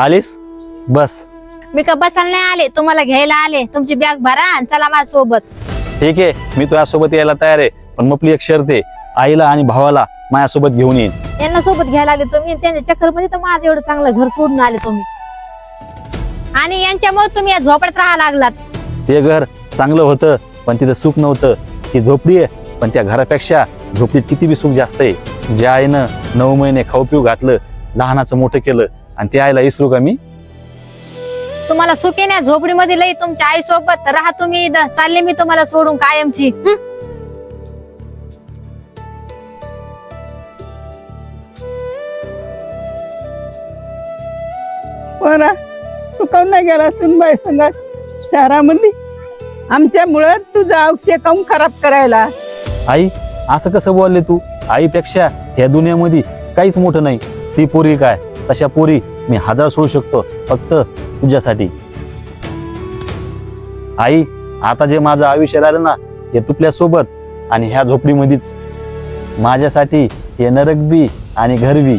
आलीस बस. मी का बसायला नाही आले, तुम्हाला घ्यायला आले. तुमची बॅग भरा आणि चला माझ्या सोबत. ठीक आहे, मी तुझ्यासोबत यायला तयार आहे, पण आपली एक शर्त आहे, आईला आणि भावाला माझ्यासोबत घेऊन येईन. यांना सोबत घ्यायला आले तुम्ही, त्यांच्या चक्कर मध्ये तर माझं एवढं चांगलं घर सोडून आले तुम्ही, आणि यांच्यामुळे तुम्ही या झोपड्यात राहा लागलात. ते घर चांगलं होतं पण तिथं सुख नव्हतं. ती झोपडी आहे पण त्या घरापेक्षा झोपडीत किती बी सुख जास्त आहे. ज्या आईनं 9 महिने खाऊ पिऊ घातलं, लहानाचं मोठं केलं, आणि त्या आईला इसरू का मी? तुम्हाला सुखी नाही झोपडीमध्ये लई, तुमच्या आई सोबत राहा तुम्ही. चालले मी तुम्हाला सोडून कायमची. बरं तू काऊन नाही गेला सुनबाई संग शहरामध्ये? आमच्यामुळं तुझं आयुष्य काऊन खराब करायला? आई असं कसं बोलले तू? आईपेक्षा या दुनियामध्ये काहीच मोठं नाही. ती पोरी काय, तशा पोरी मी 1000 सोडू शकतो फक्त तुझ्यासाठी. आई आता जे माझं आयुष्य राहिलं ना, हे तुपल्या सोबत आणि ह्या झोपडीमध्येच. माझ्यासाठी हे नरक बी आणि घर बी